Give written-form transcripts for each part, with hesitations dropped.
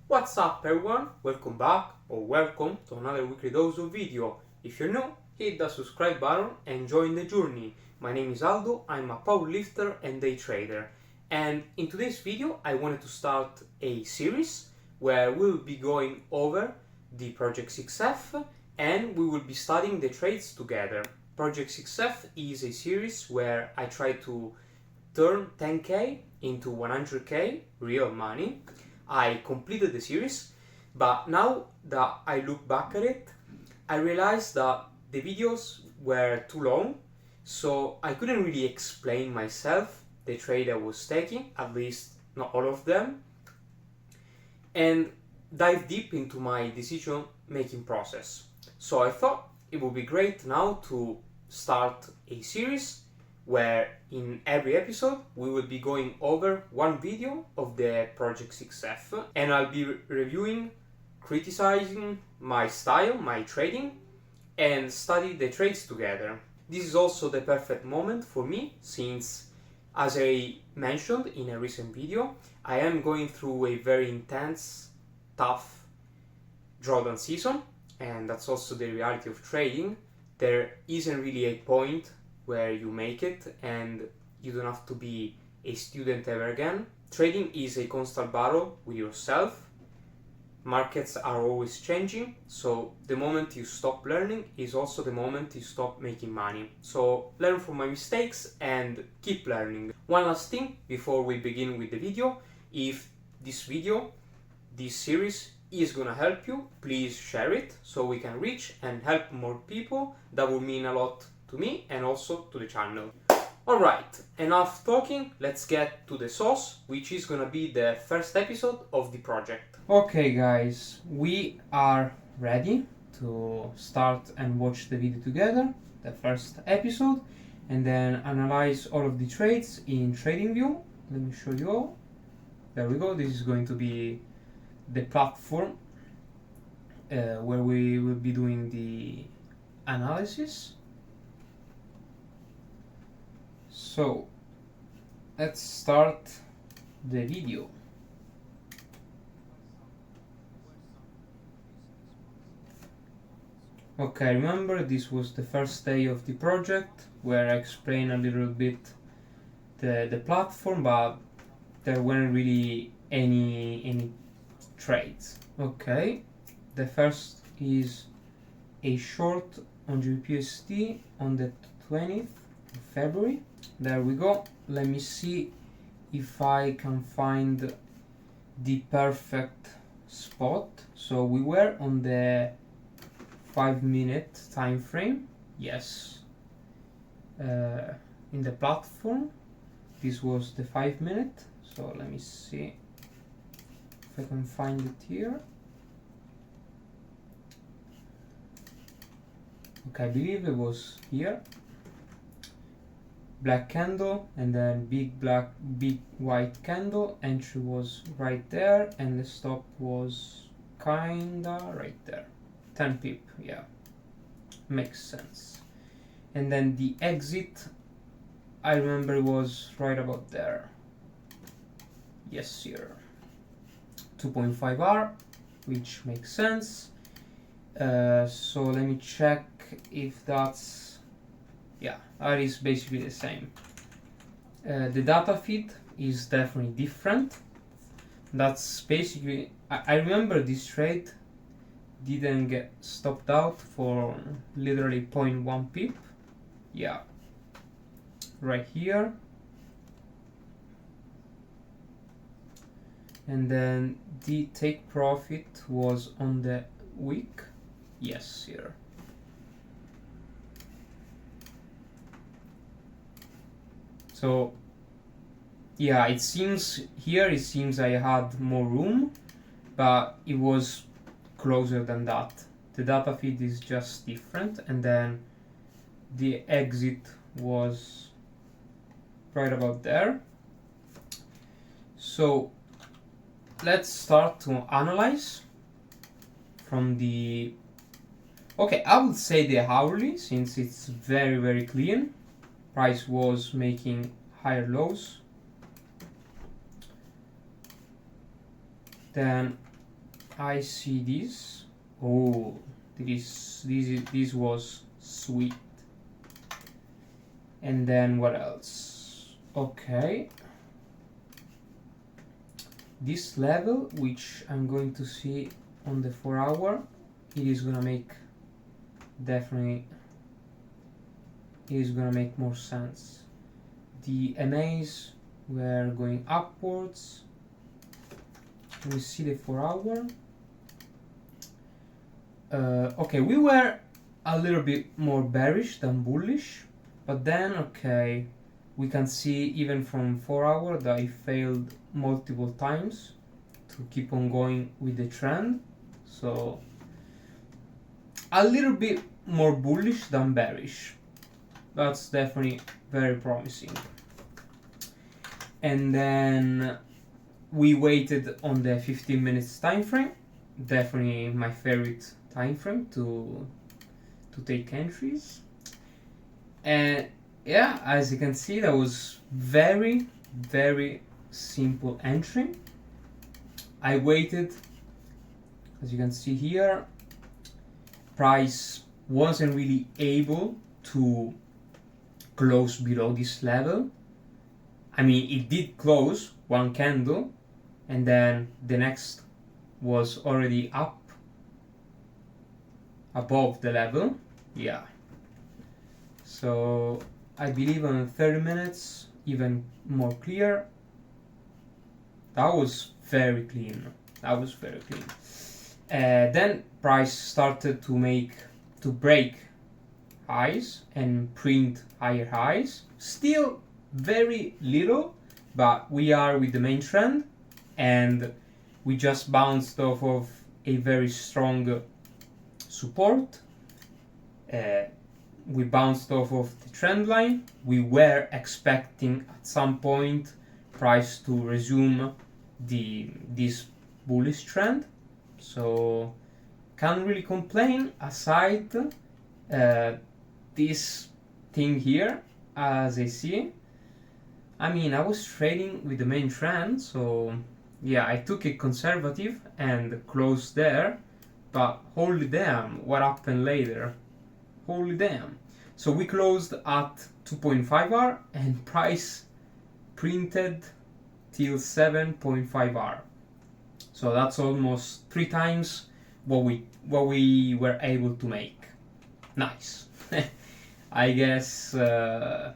What's up everyone? Welcome back or welcome to another weekly dose of video. If you're new, hit the subscribe button and join the journey. My name is Aldo, I'm a powerlifter and day trader. And in today's video I wanted to start a series where we will be going over the Project 6F and we will be studying the trades together. Project 6F is a series where I try to turn 10k into 100k real money. I completed the series, but now that I look back at it, I realized that the videos were too long, so I couldn't really explain myself the trade I was taking, at least not all of them, and dive deep into my decision making process. So I thought it would be great now to start a series where in every episode we will be going over one video of the Project 6F and I'll be reviewing, criticizing my style, my trading, and study the trades together. This is also the perfect moment for me since, as I mentioned in a recent video, I am going through a very intense, tough drawdown season, and that's also the reality of trading. There isn't really a point where you make it and you don't have to be a student ever again. Trading is a constant battle with yourself. Markets are always changing, so the moment you stop learning is also the moment you stop making money. So learn from my mistakes and keep learning. One last thing before we begin with the video: if this series is gonna help you, please share it so we can reach and help more people. That would mean a lot to me and also to the channel. Alright, enough talking, let's get to the sauce, which is gonna be the first episode of the project. Okay guys, we are ready to start and watch the video together, the first episode, and then analyze all of the trades in TradingView. Let me show you all. There we go, this is going to be the platform where we will be doing the analysis. So let's start the video. Okay, remember this was the first day of the project where I explained a little bit the platform, but there weren't really any trades. Okay, the first is a short on GBPUSD on the 20th of February. There we go. Let me see if I can find the perfect spot. So we were on the 5-minute time frame. Yes, in the platform this was the 5-minute. So let me see if I can find it here. Okay, I believe it was here. Black candle and then big white candle. Entry was right there and the stop was kinda right there. 10 pip, yeah, makes sense. And then the exit, I remember it was right about there. Yes sir, 2.5R, which makes sense. So let me check if that's, yeah, that is basically the same. The data feed is definitely different. That's basically, I remember this trade didn't get stopped out for literally 0.1 pip. Yeah, right here. And then the take profit was on the week. Yes, here. So yeah, it seems I had more room, but it was closer than that. The data feed is just different, and then the exit was right about there. So let's start to analyze from the, okay, I would say the hourly, since it's very clean. Price was making higher lows. Then I see this. Oh, this was sweet. And then what else? Okay, this level, which I'm going to see on the 4 hour, it is gonna make definitely, it is gonna make more sense. The MAs were going upwards. We see the 4 hour. Okay, we were a little bit more bearish than bullish, but then okay, we can see even from 4 hour that I failed multiple times to keep on going with the trend. So a little bit more bullish than bearish. That's definitely very promising. And then we waited on the 15 minutes time frame. Definitely my favorite time frame to take entries. And yeah, as you can see, that was very simple entry. I waited, as you can see here, price wasn't really able to close below this level. I mean, it did close one candle, and then the next was already up above the level. Yeah, so I believe on 30 minutes even more clear. That was very clean. Then price started to break highs and print higher highs. Still very little, but we are with the main trend, and we just bounced off of a very strong support. We bounced off of the trend line. We were expecting at some point price to resume this bullish trend, so can't really complain aside this thing here. As I see, I mean, I was trading with the main trend, so yeah, I took it conservative and closed there, but holy damn, what happened later? Holy damn. So we closed at 2.5R and price printed till 7.5R. So that's almost 3 times what we were able to make. Nice. I guess yeah,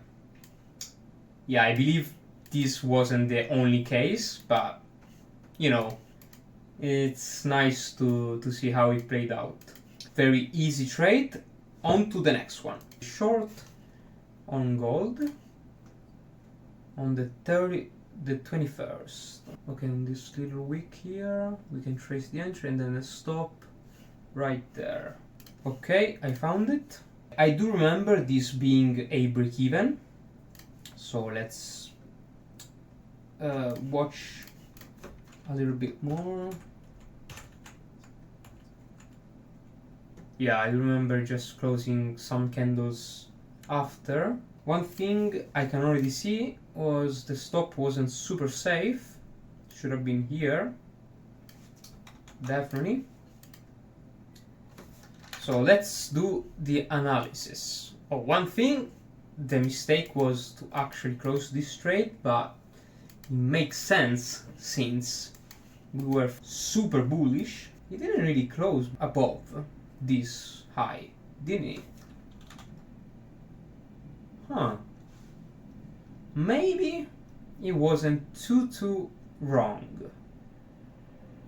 I believe this wasn't the only case, but you know, it's nice to see how it played out. Very easy trade. On to the next one. Short on gold on the 21st. Okay, in this little wick here, we can trace the entry and then the stop right there. Okay, I found it. I do remember this being a break even. So let's watch a little bit more. Yeah, I remember just closing some candles after. One thing I can already see was the stop wasn't super safe. Should have been here. Definitely. So let's do the analysis. Oh, one thing, the mistake was to actually close this trade, but it makes sense since we were super bullish. It didn't really close above this high, didn't it? Huh. Maybe it wasn't too wrong.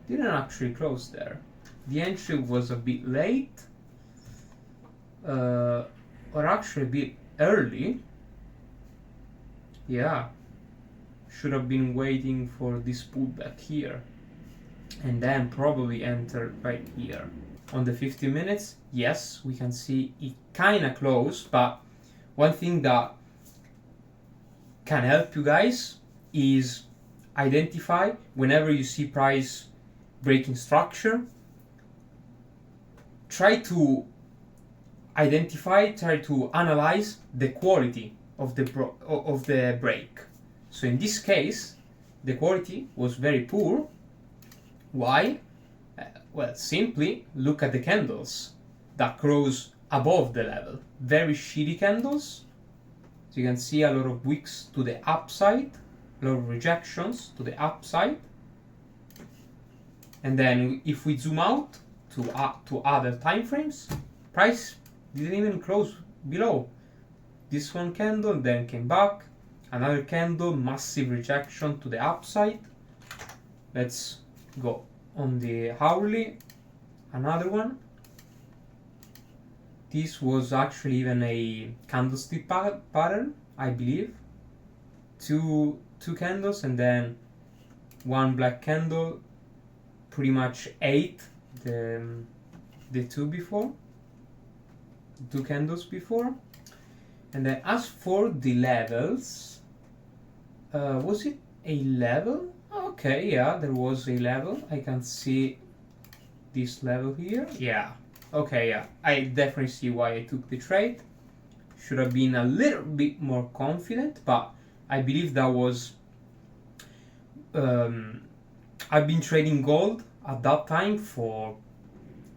Didn't actually close there. The entry was a bit late, or actually a bit early. Yeah, should have been waiting for this pullback here and then probably enter right here. On the 50 minutes, yes, we can see it kind of close, but one thing that can help you guys is identify whenever you see price breaking structure. Try to analyze the quality of the break. So in this case, the quality was very poor. Why? Well, simply look at the candles that close above the level. Very shitty candles. So you can see a lot of wicks to the upside, a lot of rejections to the upside. And then if we zoom out to other time frames, price didn't even close below. This one candle, then came back, another candle, massive rejection to the upside. Let's go on the hourly, another one. This was actually even a candlestick pattern, I believe. Two candles and then one black candle, pretty much ate the two candles before. And then as for the levels, was it a level? Okay, yeah, there was a level. I can see this level here. Yeah, okay, yeah, I definitely see why I took the trade. Should have been a little bit more confident, but I believe that was I've been trading gold at that time for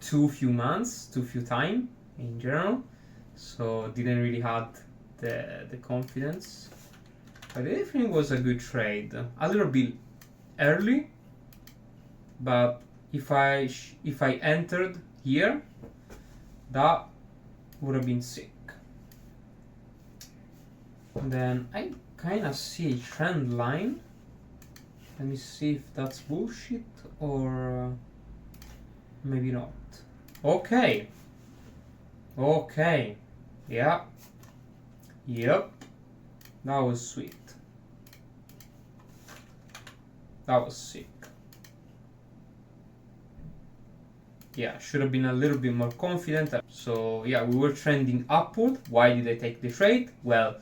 too few time in general, so didn't really have the confidence. But it definitely was a good trade. A little bit early, but if I entered here, that would have been sick. And then I kind of see a trend line. Let me see if that's bullshit or maybe not. Okay. Yeah. Yep. That was sweet. That was sick. Yeah, should have been a little bit more confident. So yeah, we were trending upward. Why did I take the trade? Well,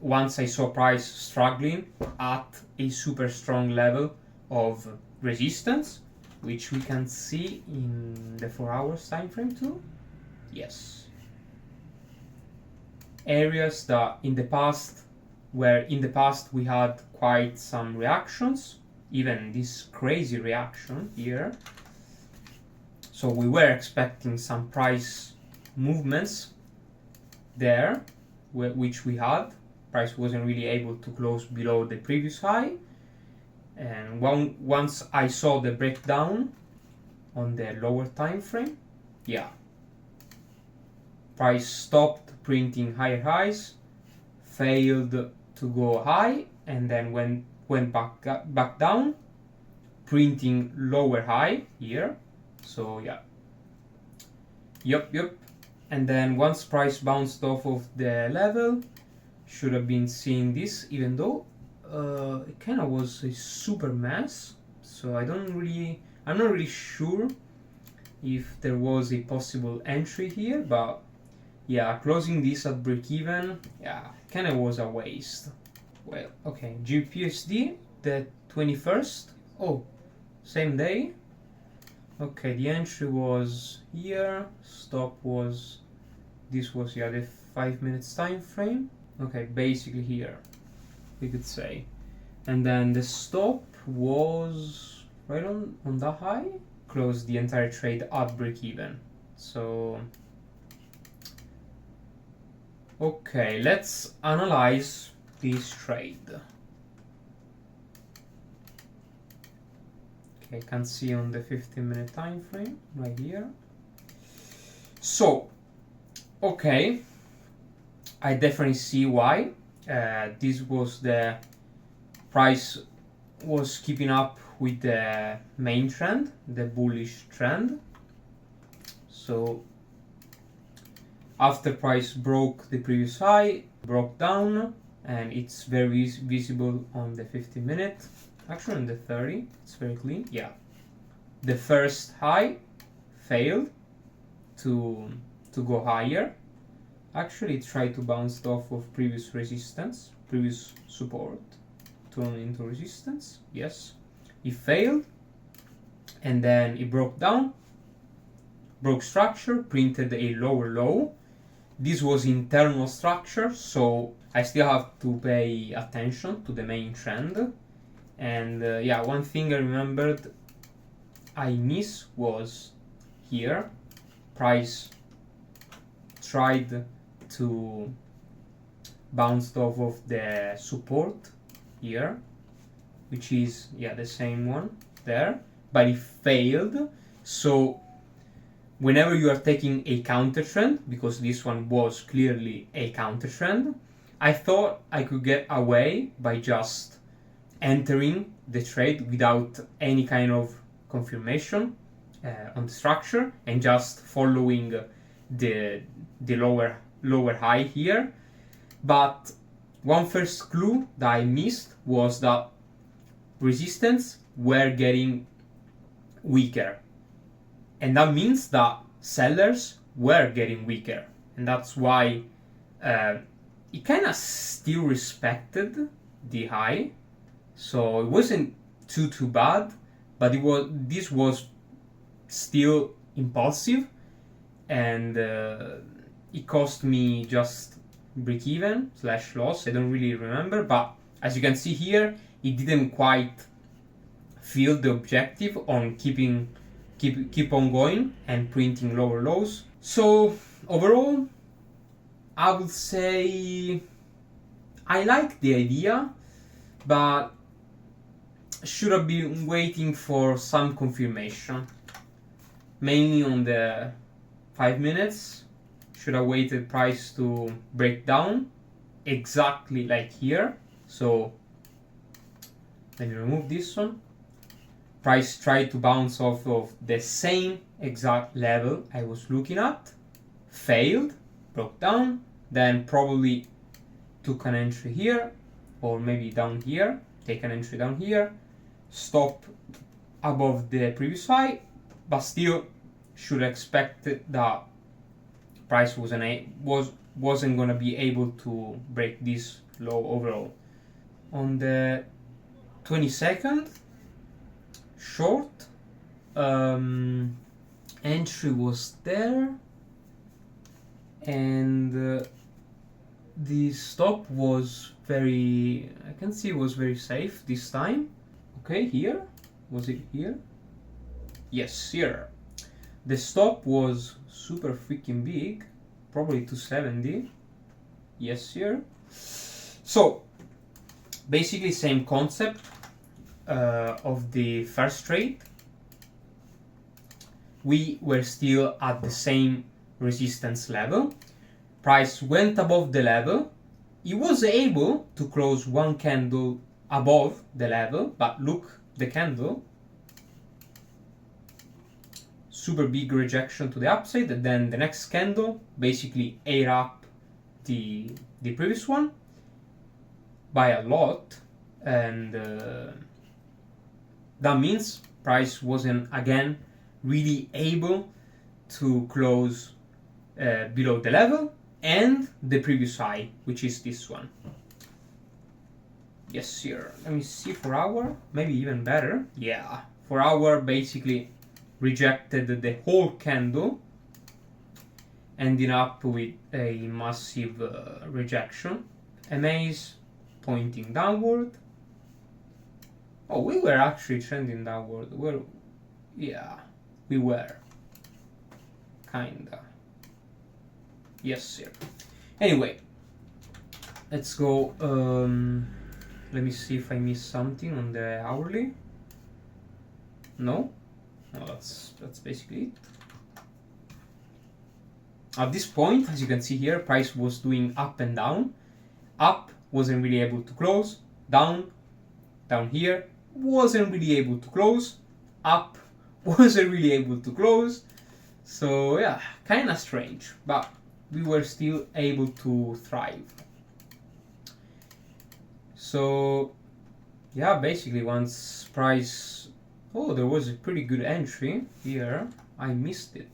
once I saw price struggling at a super strong level of resistance, which we can see in the 4 hours time frame too. Yes. Areas that in the past we had quite some reactions, even this crazy reaction here. So we were expecting some price movements there, which we had. Price wasn't really able to close below the previous high. And once I saw the breakdown on the lower time frame, yeah, price stopped printing higher highs, failed to go high, and then went back down, printing lower high here. So yeah, yep. And then once price bounced off of the level, should have been seeing this, even though it kind of was a super mess. So I'm not really sure if there was a possible entry here, but yeah, closing this at break even, yeah, kind of was a waste. Well, okay, GPSD, the 21st. Oh, same day. Okay, the entry was here, stop was, this was, yeah, the 5 minutes time frame. Okay, basically here, we could say. And then the stop was right on that high. Closed the entire trade at break even. So, okay, let's analyze this trade. Okay, you can see on the 15-minute time frame right here. So, okay, I definitely see why. This was the price was keeping up with the main trend, the bullish trend. So after price broke the previous high, broke down, and it's very visible on the 15-minute. Actually on the 30, it's very clean. Yeah, the first high failed to go higher. Actually, it tried to bounce off of previous resistance, previous support, turn into resistance. Yes, it failed, and then it broke down, broke structure, printed a lower low. This was internal structure, so I still have to pay attention to the main trend. And yeah, one thing I remembered I missed was here. Price tried to bounce off of the support here, which is the same one there, but it failed. So whenever you are taking a counter trend, because this one was clearly a counter trend, I thought I could get away by just entering the trade without any kind of confirmation on the structure and just following the lower high here. But one first clue that I missed was that resistance were getting weaker, and that means that sellers were getting weaker, and that's why it kind of still respected the high, so it wasn't too bad, but this was still impulsive, and it cost me just break even / loss. I don't really remember, but as you can see here, it didn't quite feel the objective on keep on going and printing lower lows. So overall, I would say I like the idea, but should have been waiting for some confirmation, mainly on the 5 minutes. Should have waited price to break down exactly like here. So let me remove this one. Price tried to bounce off of the same exact level I was looking at, failed, broke down, then probably took an entry here, or maybe down here, take an entry down here, stop above the previous high, but still should expect that price wasn't gonna be able to break this low overall. On the 22nd, short entry was there, and the stop was very, I can see it was very safe this time. Okay, here, was it here? Yes, here. The stop was super freaking big, probably 270. Yes, here. So basically same concept of the first trade. We were still at the same resistance level. Price went above the level. It was able to close one candle above the level, but look, the candle, super big rejection to the upside, and then the next candle basically ate up the previous one by a lot, and that means price wasn't again really able to close below the level and the previous high, which is this one. Yes, here. Let me see, 4 hour, maybe even better. Yeah, 4 hour basically rejected the whole candle, ending up with a massive rejection. MAs pointing downward. Oh, we were actually trending downward. Yeah, we were. Kinda. Yes, sir. Anyway, let's go. Let me see if I missed something on the hourly. No, that's basically it. At this point, as you can see here, price was doing up and down. Up, wasn't really able to close. Down here, wasn't really able to close. Up, wasn't really able to close. So yeah, kind of strange, but we were still able to thrive. So yeah, basically once price, oh, there was a pretty good entry here. I missed it.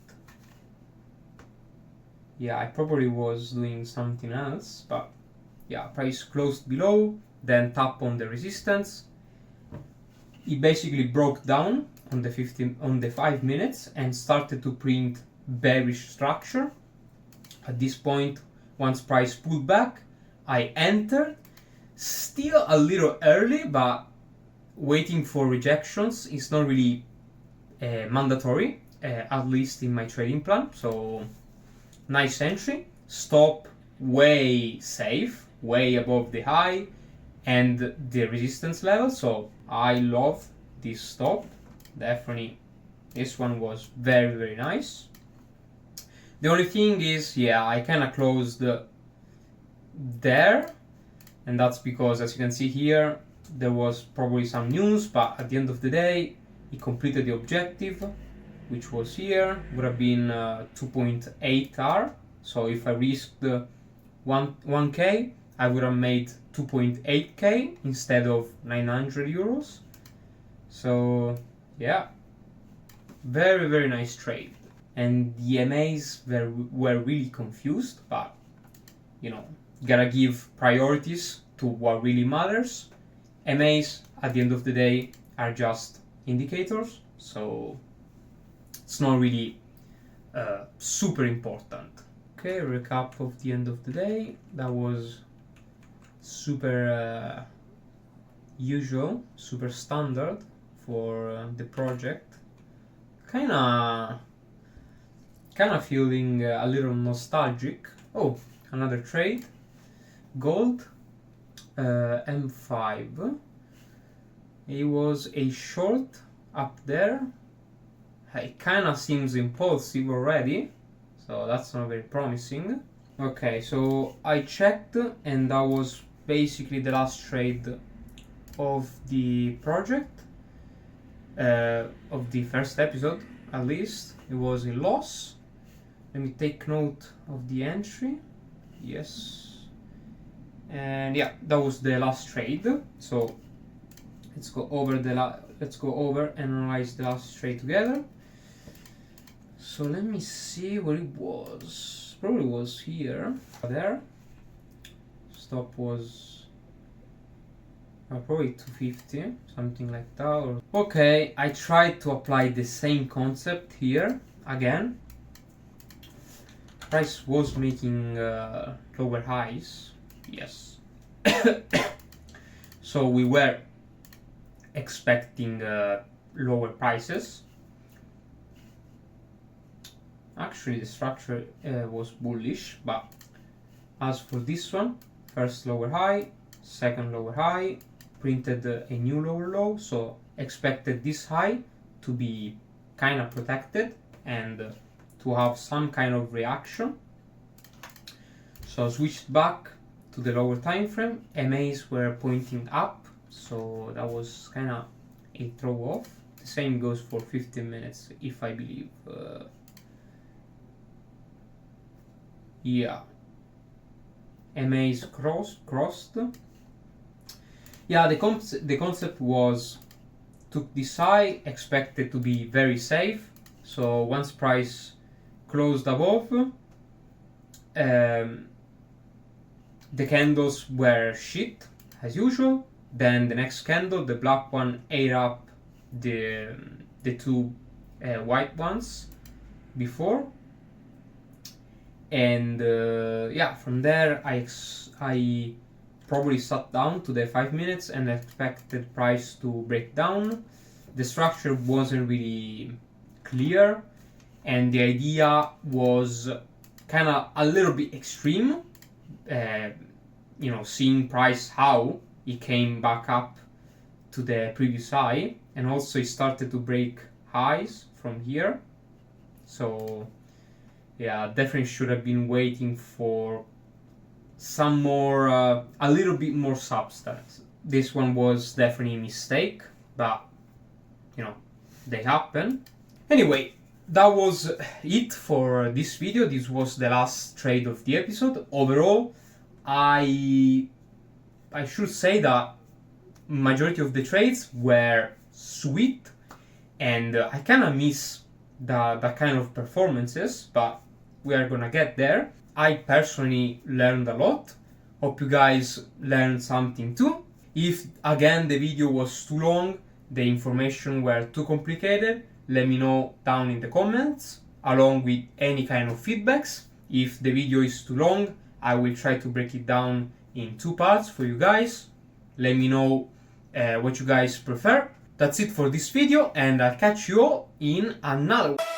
Yeah, I probably was doing something else, but yeah, price closed below, then tap on the resistance. It basically broke down on the 5 minutes and started to print bearish structure. At this point, once price pulled back, I entered, still a little early, but waiting for rejections is not really mandatory, at least in my trading plan. So nice entry, stop way safe, way above the high and the resistance level. So I love this stop. Definitely this one was very, very nice. The only thing is, yeah, I kind of closed there, and that's because, as you can see here, there was probably some news, but at the end of the day he completed the objective, which was here. Would have been 2.8 R. So if I risked 1k, I would have made 2.8k instead of 900 euros. So yeah, very, very nice trade. And the MAs were really confused, but you know, gotta give priorities to what really matters. MAs at the end of the day are just indicators, so it's not really super important. Okay, recap of the end of the day. That was super usual, super standard for the project. Kinda feeling a little nostalgic. Oh, another trade. Gold, M5. It was a short up there. It kinda seems impulsive already, so that's not very promising. Okay, so I checked, and that was basically the last trade of the project, of the first episode at least. It was a loss. Let me take note of the entry. Yes, and yeah, that was the last trade. So let's go over and analyze the last trade together. So let me see what it was. Probably was here. There. Stop was probably 250, something like that. Okay, I tried to apply the same concept here again. Price was making lower highs. Yes. So we were expecting lower prices. Actually, the structure was bullish, but as for this one, first lower high, second lower high, printed a new lower low, so expected this high to be kind of protected and to have some kind of reaction. So switched back to the lower time frame. MAs were pointing up, so that was kind of a throw off. The same goes for 15 minutes, if I believe. Yeah, MAs crossed. Yeah, the concept was, took this high, expected to be very safe. So once price closed above, the candles were shit as usual. Then the next candle, the black one, ate up the two white ones before. And yeah, from there I probably sat down to the 5 minutes and expected price to break down. The structure wasn't really clear, and the idea was kind of a little bit extreme. You know, seeing price how it came back up to the previous high, and also it started to break highs from here. So yeah, definitely should have been waiting for some more, a little bit more substance. This one was definitely a mistake, but you know, they happen. Anyway, that was it for this video. This was the last trade of the episode. Overall, I should say that majority of the trades were sweet, and I kind of miss that kind of performances, but we are gonna get there. I personally learned a lot. Hope you guys learned something too. If again the video was too long, the information were too complicated, let me know down in the comments, along with any kind of feedbacks. If the video is too long, I will try to break it down in 2 parts for you guys. Let me know what you guys prefer. That's it for this video, and I'll catch you all in another one.